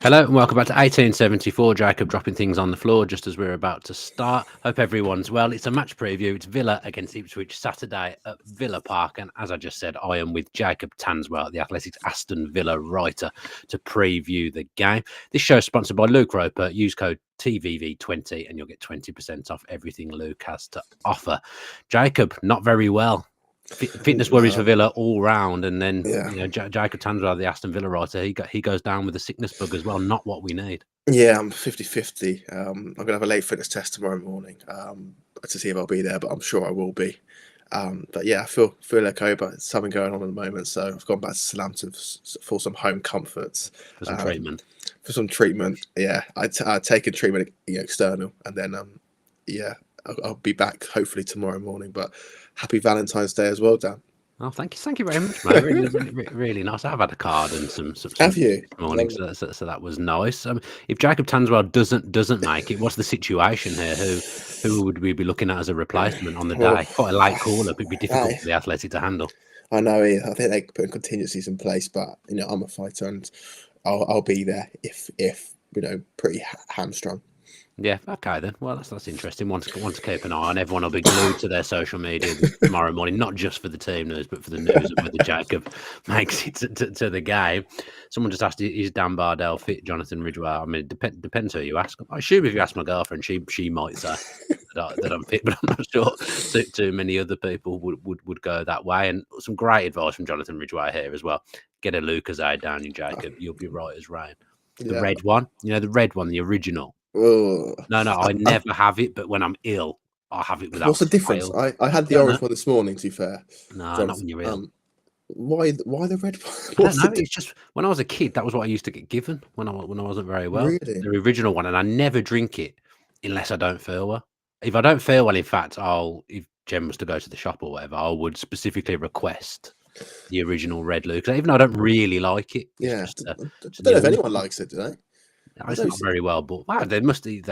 Hello and welcome back to 1874. Jacob dropping things on the floor just as we're about to start. Hope everyone's well. It's a match preview. It's Villa against Ipswich Saturday at Villa Park. And as I just said, I am with Jacob Tanswell, the Athletics Aston Villa writer, to preview the game. This show is sponsored by Luke Roper. Use code TVV20 and you'll get 20% off everything Luke has to offer. Jacob, not very well. Fitness worries for Villa all round, and then Jacob Tanswell, the Aston Villa writer, he goes down with a sickness bug as well. Not what we need. Yeah, I'm 50-50. I'm going to have a late fitness test tomorrow morning to see if I'll be there, but I'm sure I will be. But yeah, I feel okay, but it's something going on at the moment, so I've gone back to Southampton for some home comforts. For some treatment. For some treatment, yeah. I'd taken treatment external, and then I'll be back hopefully tomorrow morning. But happy Valentine's Day as well, Dan. Oh, thank you very much, mate. Really nice. I've had a card and some Have you? Morning, so that was nice. If Jacob Tanswell doesn't make it, what's the situation here? Who would we be looking at as a replacement on the day? Quite a late call-up. It'd be difficult for the Athletic to handle. I know. I think they put contingencies in place, but I'm a fighter and I'll be there if pretty hamstrung. Yeah, okay then. Well, that's interesting. One to keep an eye on. Everyone will be glued to their social media tomorrow morning, not just for the team news, but for the news of whether Jacob makes it to the game. Someone just asked, is Dan Bardell fit Jonathan Ridgeway? I mean, it depends who you ask. I assume if you ask my girlfriend, she might say that I'm fit, but I'm not sure too many other people would go that way. And some great advice from Jonathan Ridgeway here as well. Get a Lucozade down you, Jacob. You'll be right as rain. The red one, the original. Oh. No, I never have it, but when I'm ill, I have it without. What's the difference? I had the orange one this morning, to be fair. No, not when you're ill. Why the red one? I don't know. It's just when I was a kid, that was what I used to get given when I wasn't very well. Really? The original one, and I never drink it unless I don't feel well. If I don't feel well, in fact, if Jen was to go to the shop or whatever, I would specifically request the original red Lucas, even though I don't really like it. Yeah, I don't know if anyone likes it, do they? It's not very well, but wow, they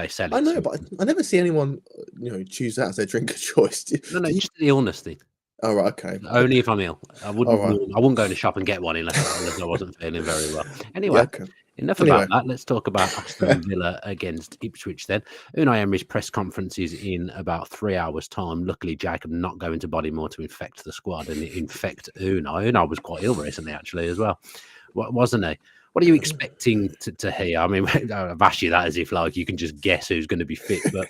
sell it. I know, but I never see anyone, choose that as their drink of choice. No, just the illness thing. Oh, right, okay. Only if I'm ill. I wouldn't go to the shop and get one unless I wasn't feeling very well. Anyway, enough about that. Let's talk about Aston Villa against Ipswich then. Unai Emery's press conference is in about 3 hours' time. Luckily, Jacob not going to Bodymore to infect the squad and infect Unai. Unai was quite ill recently, actually, as well. Wasn't he? What are you expecting to hear? I mean, I've asked you that as if you can just guess who's going to be fit. But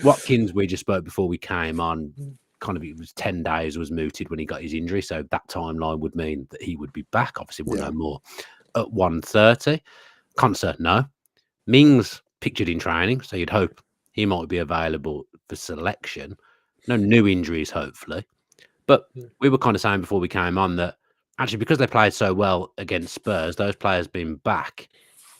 Watkins, we just spoke before we came on, it was 10 days, was mooted when he got his injury. So that timeline would mean that he would be back. Obviously, we'll know more at 1:30. Concert, no. Mings pictured in training, so you'd hope he might be available for selection. No new injuries, hopefully. But we were kind of saying before we came on that actually, because they played so well against Spurs, those players being back,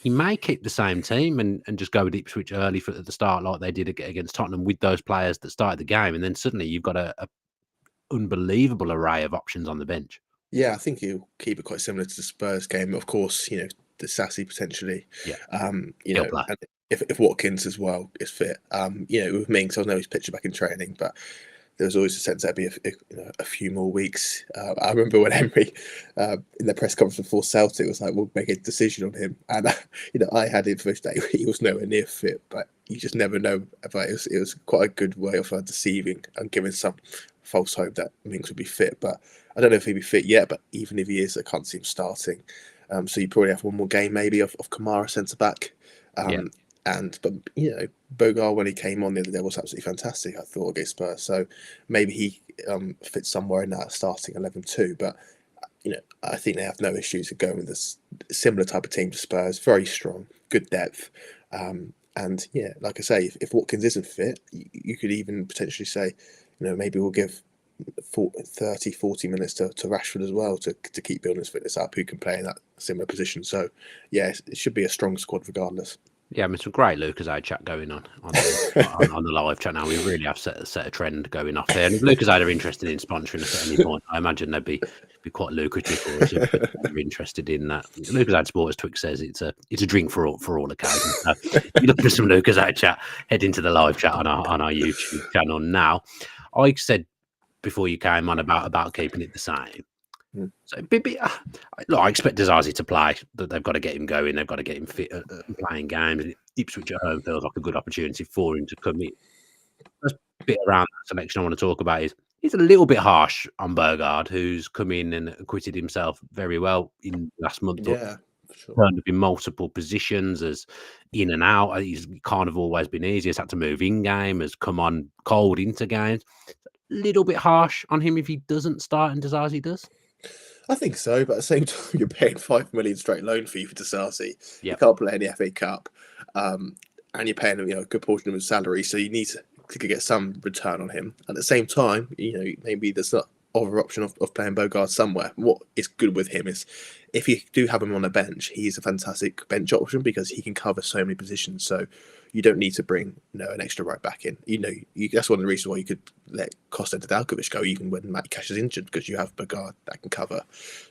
he may keep the same team and just go with Ipswich early at the start like they did against Tottenham with those players that started the game. And then suddenly you've got a unbelievable array of options on the bench. Yeah, I think he'll keep it quite similar to the Spurs game. Of course, the Sassy potentially. Yeah. And if Watkins as well is fit, with Mings, I know he's pitching back in training, but there was always a sense there'd be a few more weeks. I remember when Emery, in the press conference before Celtic, was like, we'll make a decision on him. And, I had information that he was nowhere near fit, but you just never know. But it was quite a good way of deceiving and giving some false hope that Mings would be fit. But I don't know if he'd be fit yet, but even if he is, I can't see him starting. So you probably have one more game maybe of Kamara centre-back. But Bogar, when he came on the other day, was absolutely fantastic, I thought, against Spurs. So maybe he fits somewhere in that starting 11 too. But I think they have no issues with going with this similar type of team to Spurs. Very strong, good depth, and like I say, if Watkins isn't fit, you could even potentially say, maybe we'll give 30-40 minutes to Rashford as well to keep building his fitness up, who can play in that similar position. So it should be a strong squad regardless. Yeah, I mean, some great Lucozade chat going on the live chat now. We really have set a trend going off there. And if Lucozade are interested in sponsoring us at any point, I imagine they'd be quite lucrative for us if they're interested in that. Lucozade Sport, as Twix says, it's a drink for all occasions. So if you look for some Lucozade chat, head into the live chat on our YouTube channel now. I said before you came on about keeping it the same. So, look, I expect Disasi to play. That they've got to get him going. They've got to get him fit playing games. Ipswich at home feels like a good opportunity for him to come in. First bit around that selection I want to talk about is he's a little bit harsh on Bergard, who's come in and acquitted himself very well in last month. Yeah, for sure. Turned up in multiple positions as in and out. He's kind of always been easy. He's had to move in game, has come on cold into games. A little bit harsh on him if he doesn't start and Disasi does. I think so, but at the same time, you're paying $5 million straight loan fee for Disasi. Yep. You can't play in the FA Cup, and you're paying him, a good portion of his salary, so you need to get some return on him. At the same time, maybe there's not other option of playing Bogard somewhere. What is good with him is if you do have him on the bench, he's a fantastic bench option because he can cover so many positions. So you don't need to bring an extra right back in. That's one of the reasons why you could let Costa Dalkovic go even when Matt Cash is injured, because you have Bogard that can cover.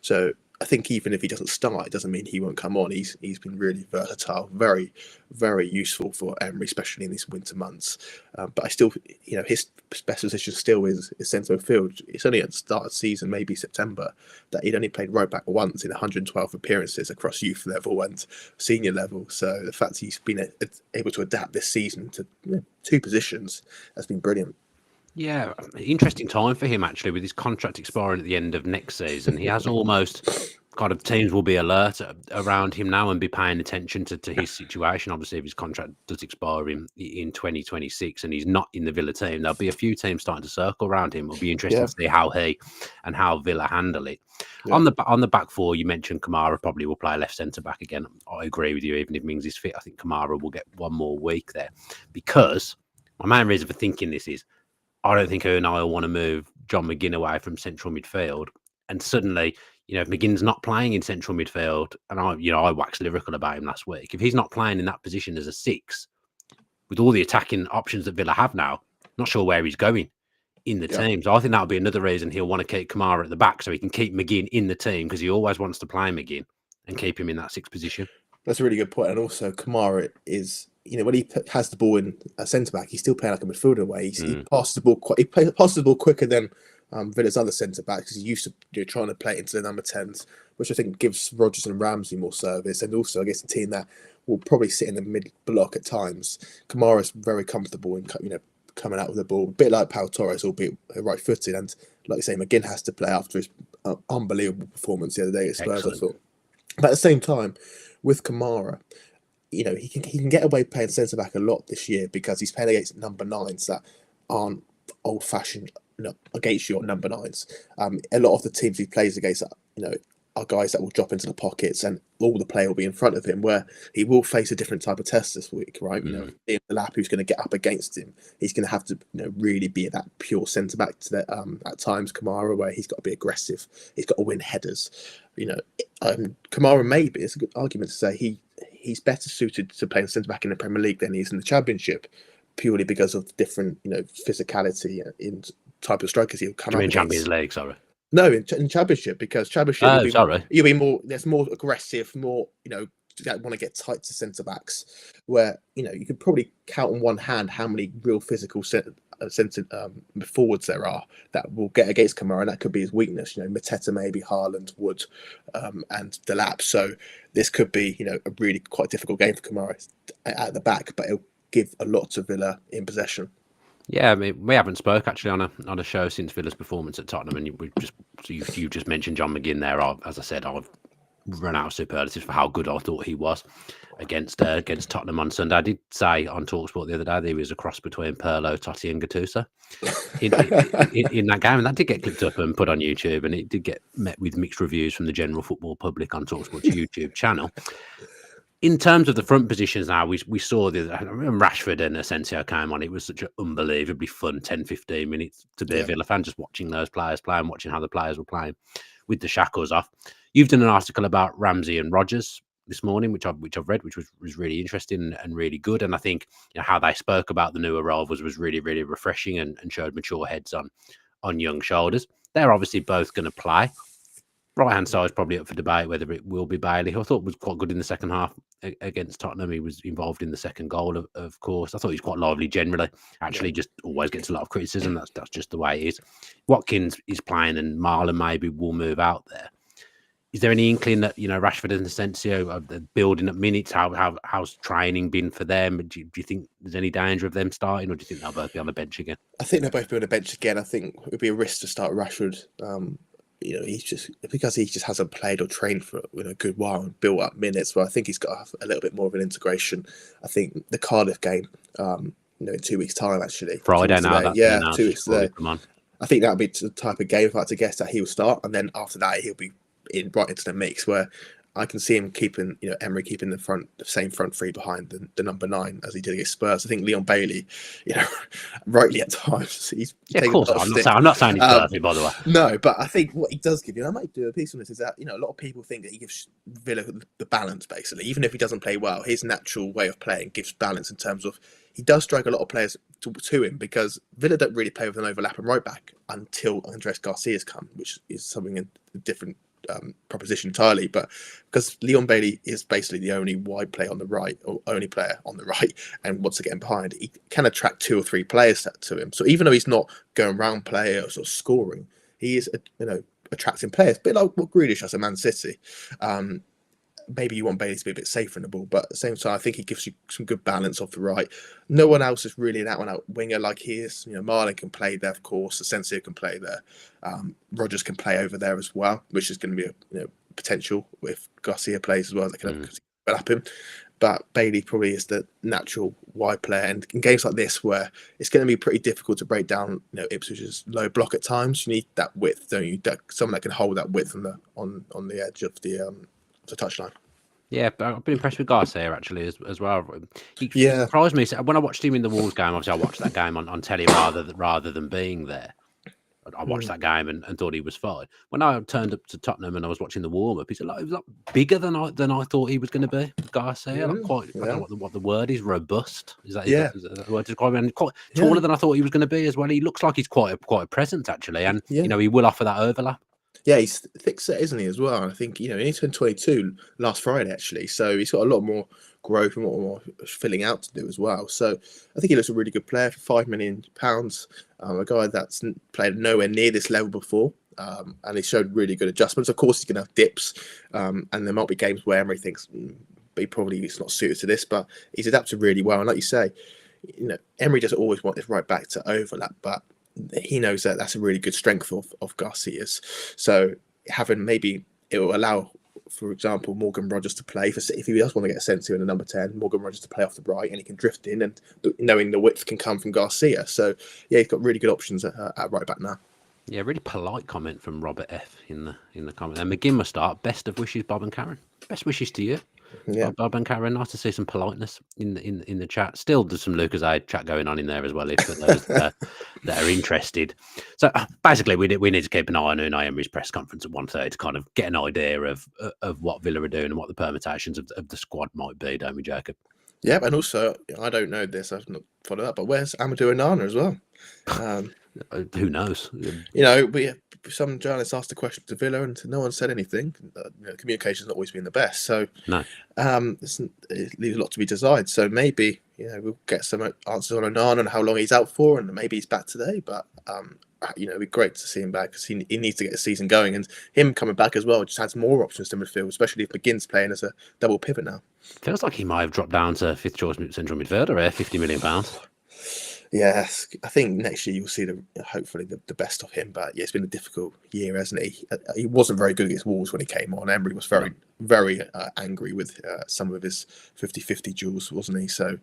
So I think even if he doesn't start, it doesn't mean he won't come on. He's been really versatile, very, very useful for Emery, especially in these winter months. But I still, his best position still is centre midfield. It's only at the start of the season, maybe September, that he'd only played right back once in 112 appearances across youth level and senior level. So the fact he's been able to adapt this season to two positions has been brilliant. Yeah, interesting time for him actually, with his contract expiring at the end of next season. He has almost kind of, teams will be alert around him now and be paying attention to his situation. Obviously, if his contract does expire in 2026 and he's not in the Villa team, there'll be a few teams starting to circle around him. It'll be interesting to see how he and how Villa handle it. Yeah. On the back four, you mentioned Kamara probably will play left centre back again. I agree with you. Even if Mings is fit, I think Kamara will get one more week there, because my main reason for thinking this is, I don't think Unai will want to move John McGinn away from central midfield. And suddenly, if McGinn's not playing in central midfield, and I waxed lyrical about him last week, if he's not playing in that position as a 6, with all the attacking options that Villa have now, not sure where he's going in the team. So I think that'll be another reason he'll want to keep Kamara at the back, so he can keep McGinn in the team, because he always wants to play McGinn and keep him in that 6th position. That's a really good point. And also, Kamara is, when he has the ball in a centre back, he's still playing like a midfielder away. He passes the ball he passes the ball quicker than Villa's other centre backs, because he's used to trying to play it into the number 10s, which I think gives Rodgers and Ramsey more service, and also I guess a team that will probably sit in the mid block at times. Kamara's very comfortable in coming out with the ball, a bit like Pau Torres, albeit right-footed, and like you say, McGinn has to play after his unbelievable performance the other day at Spurs. Excellent. I thought, but at the same time, with Kamara, he can get away playing centre back a lot this year, because he's playing against number 9s that aren't old fashioned against your number 9s. A lot of the teams he plays against, are guys that will drop into the pockets and all the play will be in front of him, where he will face a different type of test this week, right? In the lap, who's going to get up against him, he's going to have to really be that pure centre back to that at times. Kamara, where he's got to be aggressive, he's got to win headers. Kamara, maybe it's a good argument to say he's better suited to playing centre back in the Premier League than he is in the Championship, purely because of the different physicality in type of strikers he'll come up against. Champions League, sorry. No, in Championship, because Championship you'll be more. There's more aggressive, more that want to get tight to centre backs, where you could probably count on one hand how many real physical centre forwards there are that will get against Kamara, and that could be his weakness. Mateta, maybe Haaland, Wood, and Delap. So this could be a really quite difficult game for Kamara at the back, but it'll give a lot to Villa in possession. Yeah, I mean, we haven't spoke actually on a show since Villa's performance at Tottenham, and you just mentioned John McGinn there. As I said, I've run out of superlatives for how good I thought he was against Tottenham on Sunday. I did say on TalkSport the other day that he was a cross between Pirlo, Totti, and Gattuso in that game, and that did get clipped up and put on YouTube, and it did get met with mixed reviews from the general football public on TalkSport's YouTube channel. In terms of the front positions now, we saw Rashford and Asensio came on. It was such an unbelievably fun 10-15 minutes to be a Villa fan, just watching those players play and watching how the players were playing with the shackles off. You've done an article about Ramsey and Rodgers this morning, which I've read, which was really interesting and really good. And I think how they spoke about the new arrivals was really, really refreshing and showed mature heads on young shoulders. They're obviously both going to play. Right-hand side is probably up for debate whether it will be Bailey, who I thought was quite good in the second half against Tottenham. He was involved in the second goal, of course. I thought he was quite lively generally. Actually, just always gets a lot of criticism. That's just the way it is. Watkins is playing, and Marlon maybe will move out there. Is there any inkling that, Rashford and Asensio are building up minutes? How's training been for them? Do you think there's any danger of them starting, or do you think they'll both be on the bench again? I think they'll both be on the bench again. I think it would be a risk to start Rashford. He's just because he just hasn't played or trained for a good while and built up minutes. But I think he's got to have a little bit more of an integration. I think the Cardiff game, in 2 weeks' time, actually, Friday now. 2 weeks today. I think that'll be the type of game, if I had to guess, that he'll start, and then after that he'll be right into the mix, where I can see him keeping, Emery keeping the same front three behind the number 9 as he did against Spurs. I think Leon Bailey, rightly at times, he's of course. I'm not saying he's perfect, by the way. No, but I think what he does give I might do a piece on this, is that a lot of people think that he gives Villa the balance, basically. Even if he doesn't play well, his natural way of playing gives balance in terms of he does strike a lot of players to him, because Villa don't really play with an overlapping right back until Andres Garcia's come, which is something in a different proposition entirely. But because Leon Bailey is basically the only wide player on the right, or only player on the right, and wants to get in behind, he can attract 2 or 3 players to him. So even though he's not going round players or scoring, he is attracting players, a bit like what Grealish does at Man City. Maybe you want Bailey to be a bit safer in the ball, but at the same time, I think he gives you some good balance off the right. No one else is really an out-and-out winger like he is. Marlon can play there, of course. Asensio can play there. Rodgers can play over there as well, which is going to be a potential if Garcia plays as well. That can overlap him. But Bailey probably is the natural wide player, and in games like this, where it's going to be pretty difficult to break down, Ipswich's low block at times, you need that width, don't you? Someone that can hold that width on the edge of the touchline. Yeah, but I've been impressed with Garcia actually as well. He surprised me when I watched him in the Wolves game. Obviously, I watched that game on telly rather than being there. I watched that game and thought he was fine. When I turned up to Tottenham and I was watching the warm up, he was a lot bigger than I thought he was going to be. Garcia, I don't know what the word is. Robust. Is that the word to describe him? Quite taller than I thought he was going to be as well. He looks like he's quite a presence actually, and he will offer that overlap. Yeah, he's thick set, isn't he, as well? And I think, he turned 22 last Friday, actually. So he's got a lot more growth and a lot more filling out to do as well. So I think he looks a really good player for £5 million. A guy that's played nowhere near this level before. And he showed really good adjustments. Of course, he's going to have dips. And there might be games where Emery thinks he's not suited to this, but he's adapted really well. And like you say, Emery doesn't always want this right back to overlap, but he knows that that's a really good strength of Garcia's. So maybe it will allow, for example, Morgan Rodgers to play. If he does want to get Asensio in the number 10, Morgan Rodgers to play off the right, and he can drift in, and knowing the width can come from Garcia. So yeah, he's got really good options at right back now. Yeah, really polite comment from Robert F in the comment. And McGinn must start. Best of wishes, Bob and Karen. Best wishes to you. Yeah, Bob and Karen, nice to see some politeness in the chat. Still, there's some Lucasade chat going on in there as well, if for those that are interested. So basically, we need to keep an eye on Unai Emery's press conference at 1:30 to kind of get an idea of what Villa are doing and what the permutations of the squad might be, don't we, Jacob? Yeah, and also I don't know this, I've not followed up, but where's Amadou Onana as well? Who knows? Some journalists asked the question to Villa, and no one said anything. Communication's not always been the best, so no. It leaves a lot to be desired. So maybe we'll get some answers on Onana and how long he's out for, and maybe he's back today. But it'd be great to see him back, because he needs to get the season going, and him coming back as well just adds more options to midfield, especially if McGinn's playing as a double pivot now. Feels like he might have dropped down to fifth choice central midfielder, £50 million. Yes, I think next year you'll see hopefully the best of him. But yeah, it's been a difficult year, hasn't he? He wasn't very good against Wolves when he came on. Emery was very, very angry with some of his 50-50 duels, wasn't he? So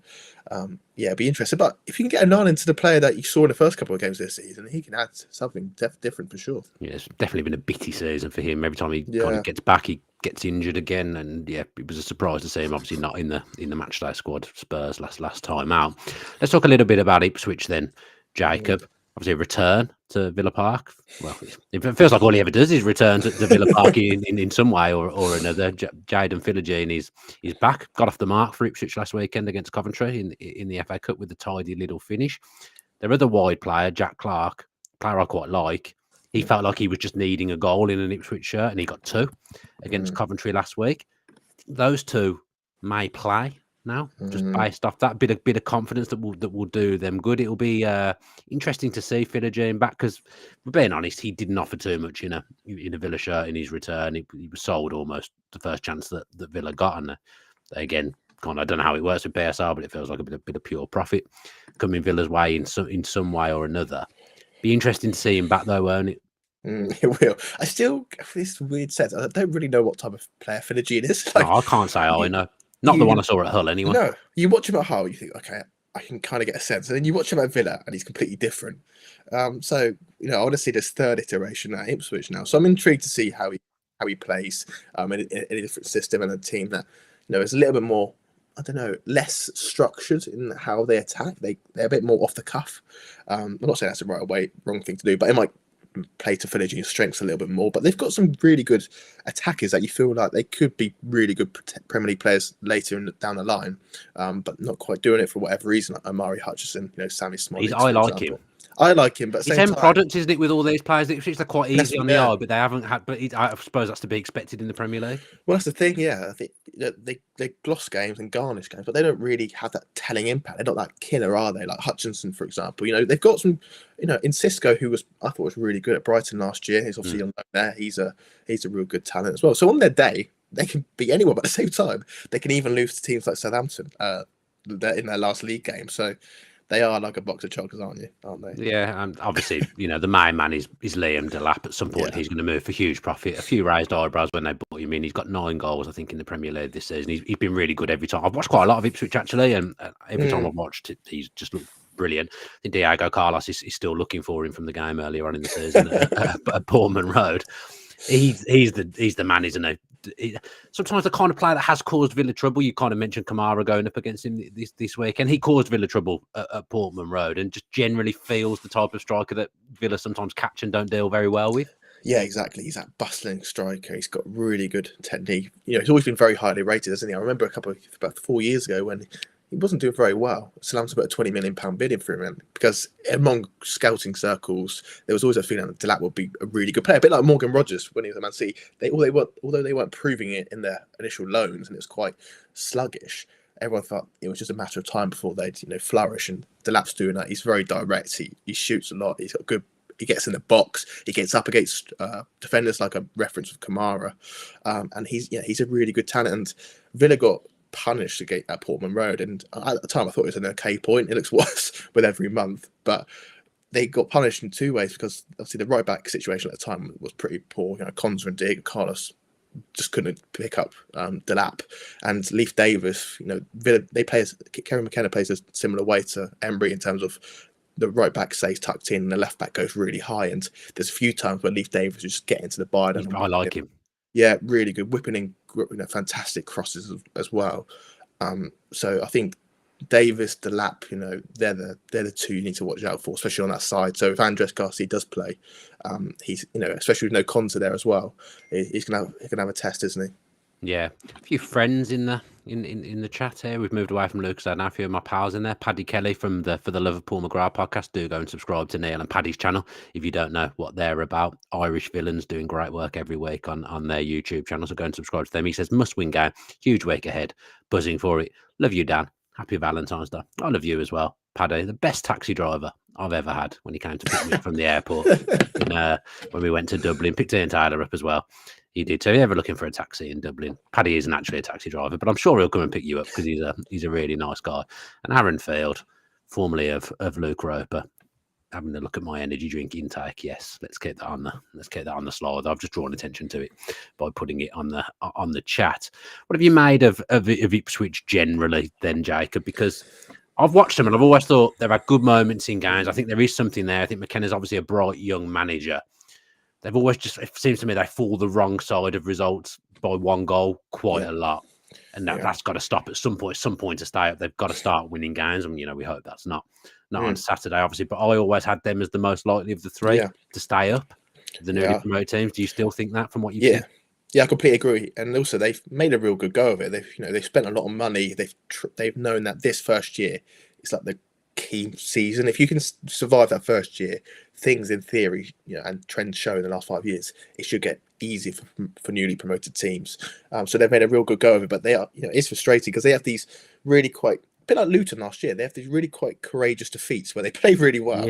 it'd be interesting. But if you can get Onana into the player that you saw in the first couple of games this season, he can add something different for sure. Yeah, it's definitely been a bitty season for him. Every time he kind of gets back, he gets injured again, and it was a surprise to see him obviously not in the matchday squad. Spurs last time out. Let's talk a little bit about Ipswich then, Jacob. Obviously a return to Villa Park. Well, it feels like all he ever does is return to Villa Park in some way or another. Jadon Philogene is back. Got off the mark for Ipswich last weekend against Coventry in the FA Cup with a tidy little finish. Their other wide player, Jack Clark, player I quite like. He felt like he was just needing a goal in an Ipswich shirt, and he got 2 against Coventry last week. Those two may play now, just based off that bit of confidence that will do them good. It'll be interesting to see Philogene back, because, we're being honest, he didn't offer too much in a Villa shirt in his return. He was sold almost the first chance that Villa got, and again, I don't know how it works with PSR, but it feels like a bit of pure profit coming Villa's way in some way or another. Be interesting to see him back though, won't it? It will. I still, this weird sense, I don't really know what type of player Philogene is. Like, no, I can't say I know. Not the one I saw at Hull, anyway. No, you watch him at Hull, you think, okay, I can kind of get a sense. And then you watch him at Villa, and he's completely different. So, I want to see this third iteration at Ipswich now. So I'm intrigued to see how he plays in a different system and a team that, is a little bit more, I don't know, less structured in how they attack. They're a bit more off the cuff. I'm not saying that's the wrong thing to do, but it might play to Philogene's strengths a little bit more. But they've got some really good attackers that you feel like they could be really good Premier League players later down the line, but not quite doing it for whatever reason. Like Omari Hutchison, Sammy Smollett. I like him. I like him, but it's end product, isn't it? With all these players, they're quite easy on the eye, but they haven't had. But I suppose that's to be expected in the Premier League. Well, that's the thing, yeah. I think they gloss games and garnish games, but they don't really have that telling impact. They're not that killer, are they? Like Hutchinson, for example. They've got some. In Cisco, who I thought was really good at Brighton last year. He's obviously on there. He's a real good talent as well. So on their day, they can beat anyone, but at the same time, they can even lose to teams like Southampton in their last league game. So. They are like a box of chocolates, aren't they? Yeah, and obviously, the main man is Liam Delap. At some point, he's going to move for huge profit. A few raised eyebrows when they bought him in. He's got 9 goals, I think, in the Premier League this season. He's been really good every time. I've watched quite a lot of Ipswich, actually, and every time I've watched it, he's just looked brilliant. I think Diego Carlos is still looking for him from the game earlier on in the season at Portman Road. He's the man, isn't he? Sometimes the kind of player that has caused Villa trouble. You kind of mentioned Kamara going up against him this week, and he caused Villa trouble at Portman Road, and just generally feels the type of striker that Villa sometimes catch and don't deal very well with. Yeah, exactly. He's that bustling striker. He's got really good technique. He's always been very highly rated, hasn't he? I remember about 4 years ago when he wasn't doing very well. Southampton put a £20 million bid in for him, because among scouting circles, there was always a feeling that Delap would be a really good player, a bit like Morgan Rogers when he was at Man City. Although they weren't proving it in their initial loans, and it was quite sluggish, everyone thought it was just a matter of time before they'd flourish. And Delap's doing that. He's very direct. He shoots a lot. He's got good. He gets in the box. He gets up against defenders, like a reference of Kamara, and he's a really good talent. And Villa got punished at Portman Road, and at the time I thought it was an okay point. It looks worse with every month, but they got punished in 2 ways, because obviously the right back situation at the time was pretty poor. Conza and Diego Carlos just couldn't pick up Delap, and Leif Davis. Kerry McKenna plays a similar way to Embry in terms of the right back stays tucked in and the left back goes really high, and there's a few times where Leif Davis just get into the byline. I like him. Yeah, really good, whipping in fantastic crosses as well. So I think Davis, Delap, they're the two you need to watch out for, especially on that side. So if Andres Garcia does play, he's especially with no Conza there as well, he's gonna have a test, isn't he? Yeah, a few friends in the chat here. We've moved away from Lucas. Now a few of my pals in there. Paddy Kelly for the Liverpool McGrath podcast. Do go and subscribe to Neil and Paddy's channel if you don't know what they're about. Irish villains doing great work every week on their YouTube channel. So go and subscribe to them. He says must win game. Huge week ahead. Buzzing for it. Love you, Dan. Happy Valentine's Day. I love you as well, Paddy. The best taxi driver I've ever had when he came to pick me up from the airport when we went to Dublin. Picked Ian Taylor up as well. He did too. If you're ever looking for a taxi in Dublin, Paddy isn't actually a taxi driver, but I'm sure he'll come and pick you up because he's a really nice guy. And Aaron Field, formerly of Luke Roper, having a look at my energy drink intake. Yes, let's get that on the slide. I've just drawn attention to it by putting it on the chat. What have you made of Ipswich generally, then, Jacob? Because I've watched them and I've always thought they've had good moments in games. I think there is something there. I think McKenna's obviously a bright young manager. They've always it seems to me they fall the wrong side of results by 1 goal quite a lot. And that's got to stop at some point to stay up. They've got to start winning games. And, we hope that's not on Saturday, obviously. But I always had them as the most likely of the 3 to stay up, the newly promoted teams. Do you still think that from what you've seen? Yeah, I completely agree. And also, they've made a real good go of it. They've spent a lot of money. They've known that this first year, it's like key season. If you can survive that first year, things in theory, and trends show in the last 5 years, it should get easy for newly promoted teams. So they've made a real good go of it, but they are, it's frustrating because they have these really quite, a bit like Luton last year, they have these really quite courageous defeats where they play really well,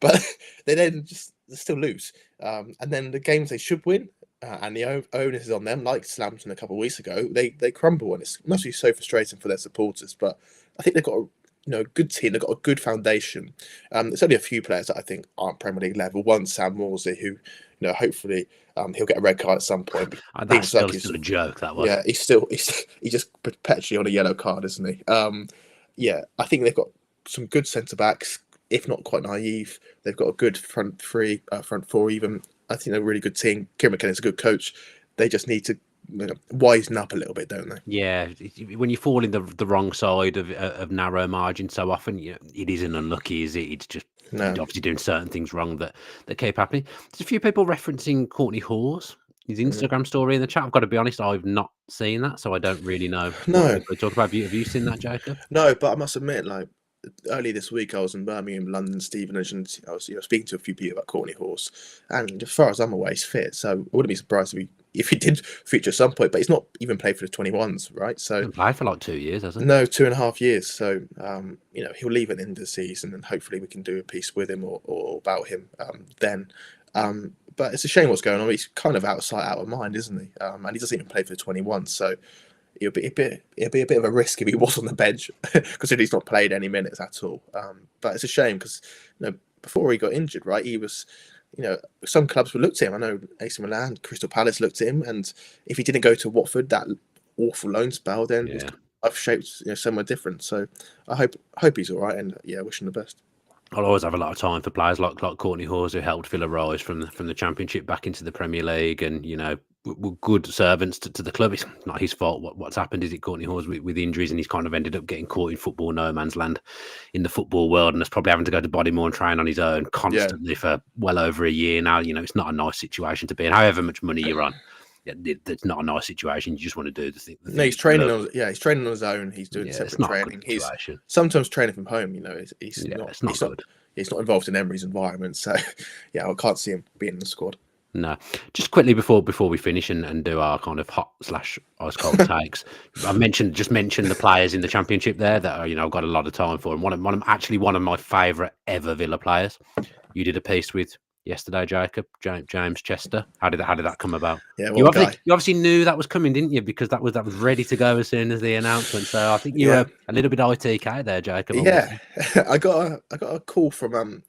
but they then they still lose. And then the games they should win, and the onus is on them, like Slamton a couple of weeks ago, they crumble, and it must be so frustrating for their supporters. But I think they've got a good team. They've got a good foundation. There's only a few players that I think aren't Premier League level. One, Sam Morsey, who hopefully he'll get a red card at some point. That's still a joke. That was. Yeah, he's just perpetually on a yellow card, isn't he? I think they've got some good centre backs, if not quite naive. They've got a good front four even. I think they're a really good team. Kieran McKenna's a good coach. They just need to wisen up a little bit, don't they? Yeah, when you fall in the wrong side of narrow margin so often, it isn't unlucky, is it? It's just obviously doing certain things wrong that keep happening. There's a few people referencing Courtney Hause, his Instagram story in the chat. I've got to be honest, I've not seen that, so I don't really know. No, talk about. Have you seen that, Jacob? No, but I must admit, early this week, I was in Birmingham, London, Stevenage, and I was speaking to a few people about Courtney Hause, and as far as I'm aware, he's fit. So I wouldn't be surprised if he did feature at some point. But he's not even played for the 21s, right? So he's played for 2 years, hasn't he? No, 2.5 years. So he'll leave at the end of the season, and hopefully we can do a piece with him or about him then. But it's a shame what's going on. He's kind of out of sight, out of mind, isn't he? And he doesn't even play for the 21s, so. It'll be a bit of a risk if he was on the bench, considering he's not played any minutes at all. But it's a shame because before he got injured, right, he was, some clubs would look to him. I know AC Milan, Crystal Palace looked at him, and if he didn't go to Watford, that awful loan spell, then I've shaped somewhere different. So I hope he's all right, and wish him the best. I'll always have a lot of time for players like Courtney Hause, who helped Villa rise from the Championship back into the Premier League, and were good servants to the club. It's not his fault what's happened, is it? Courtney Hause with injuries, and he's kind of ended up getting caught in football no man's land in the football world, and is probably having to go to Bodymore and train on his own constantly for well over a year now. It's not a nice situation to be in. However much money you're on, it's not a nice situation. You just want to do the thing. No, he's training on. Yeah, he's training on his own. He's doing separate training. He's sometimes training from home. He's not involved in Emery's environment. So I can't see him being in the squad. No, just quickly before we finish and do our kind of hot/ice cold takes. I mentioned the players in the Championship there that I've got a lot of time for, and one of my favourite ever Villa players. You did a piece with yesterday, Jacob, James Chester. How did that come about? Yeah, you obviously knew that was coming, didn't you? Because that was ready to go as soon as the announcement. So I think you were a little bit ITK there, Jacob. Yeah, I got a call from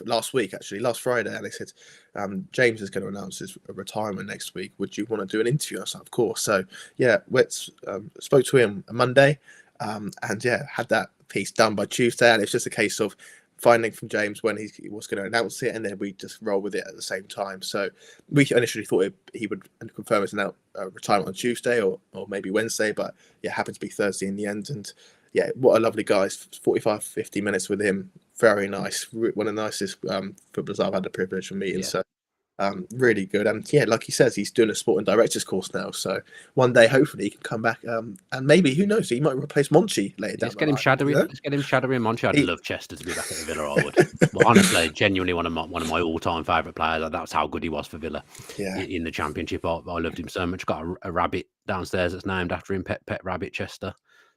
last week, actually, last Friday, and they said James is going to announce his retirement next week. Would you want to do an interview? I said, of course. So spoke to him on Monday, and had that piece done by Tuesday, and it's just a case of finding from James when he was going to announce it, and then we just roll with it at the same time. So we initially thought he would confirm his retirement on Tuesday or maybe Wednesday, but happened to be Thursday in the end. And what a lovely guy. 45-50 minutes with him. Very nice. One of the nicest footballers I've had the privilege of meeting. So really good. And like he says, he's doing a sporting director's course now. So one day, hopefully, he can come back. And maybe, who knows, he might replace Monchi later down. Let's get him shadowing Monchi. I'd love Chester to be back at the Villa. I would. Well, honestly, genuinely one of my all-time favourite players. That's how good he was for Villa in the Championship. I loved him so much. Got a rabbit downstairs that's named after him. Pet Rabbit Chester.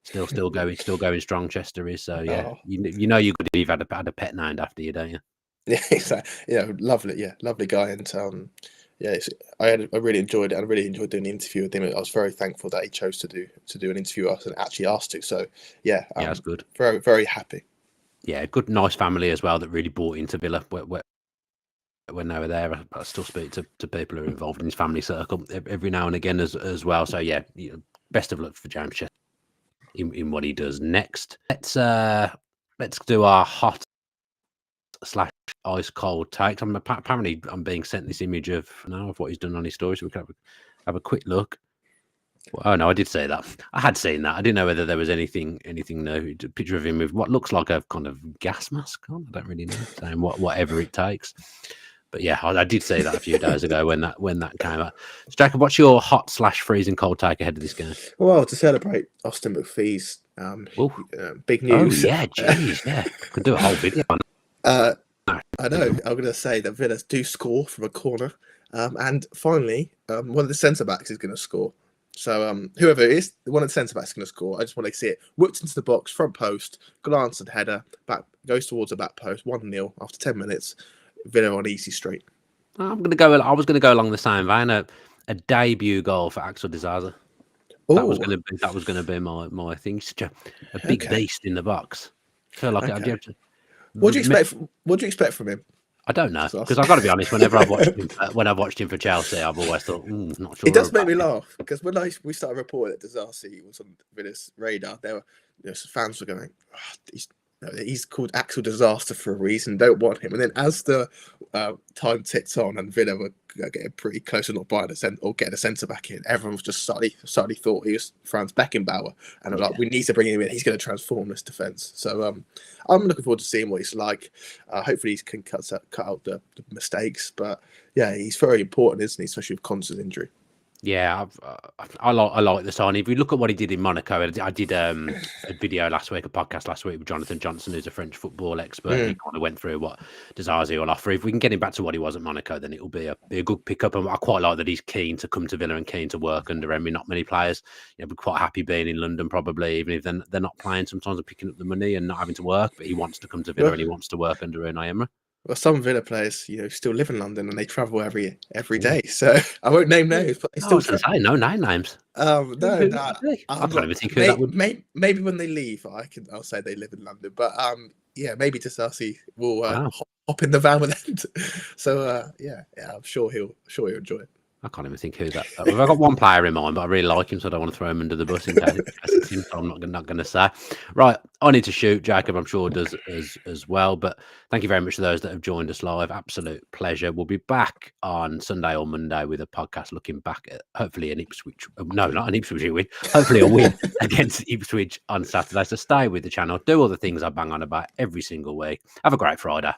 Still going strong. Chester is. So you're good if you've had a pet named after you, don't you? Yeah, exactly. Lovely. Lovely guy, and I really enjoyed it. I really enjoyed doing the interview with him. I was very thankful that he chose to do an interview with us and actually asked to. So that's good. Very, very happy. Yeah, good, nice family as well that really bought into Villa when they were there. I still speak to people who are involved in his family circle every now and again as well. So best of luck for James Chester in what he does next. Let's do our hot/ice cold takes. Apparently I'm being sent this image of what he's done on his story, so we can have a quick look. Oh no, I did say that. I had seen that. I didn't know whether there was anything new. A picture of him with what looks like a kind of gas mask on. I don't really know. Saying whatever it takes. But I did say that a few days ago when that came out. So Jacob, what's your hot/freezing cold take ahead of this game? Well, to celebrate Austin McPhee's Big Oh news. yeah, jeez, yeah. Could do a whole video on I know. I'm going to say that Villa do score from a corner, and finally, one of the centre backs is going to score. So whoever it is, one of the centre backs is going to score. I just want to see it whipped into the box, front post, glance and header, back goes towards the back post, 1-0 after 10 minutes. Villa on easy street. I was going to go along the same vein. A debut goal for Axel Disasi. That was going to be my thing. Such a big beast in the box. I feel like What do you expect from him? I don't know, because I've got to be honest. Whenever I've watched him for Chelsea, I've always thought, not sure. It does make me laugh because when we started reporting that Disasi was on Villa's radar, there were fans were going, he's called Axel Disaster for a reason. Don't want him. And then as the time ticks on and Villa were getting pretty close to not buying getting a centre back in, everyone was just slightly thought he was Franz Beckenbauer, and like, we need to bring him in. He's going to transform this defence. So I'm looking forward to seeing what he's like. Hopefully he can cut out the mistakes. But yeah, he's very important, isn't he? Especially with Konsa's injury. Yeah, I like the signing. If we look at what he did in Monaco, I did a video last week, a podcast last week with Jonathan Johnson, who's a French football expert. He kind of went through what Disasi will offer. If we can get him back to what he was at Monaco, then it will be a good pickup. And I quite like that he's keen to come to Villa and keen to work under Emery. Not many players, we're quite happy being in London, probably, even if they're not playing. Sometimes they're picking up the money and not having to work. But he wants to come to Villa and he wants to work under Unai Emery. Well, some Villa players, still live in London and they travel every day. So I won't name names, but they still travel. No name names. No. I can't even think who that would. Maybe when they leave, I'll say they live in London. But maybe Disasi will hop in the van with them. So I'm sure he'll enjoy it. I can't even think who that. I've got one player in mind, but I really like him, so I don't want to throw him under the bus in case it pisses him. So I'm not going to say. Right, I need to shoot. Jacob, I'm sure, does as well. But thank you very much to those that have joined us live. Absolute pleasure. We'll be back on Sunday or Monday with a podcast looking back at hopefully an Ipswich. No, not an Ipswich win. Hopefully a win against Ipswich on Saturday. So stay with the channel. Do all the things I bang on about every single week. Have a great Friday.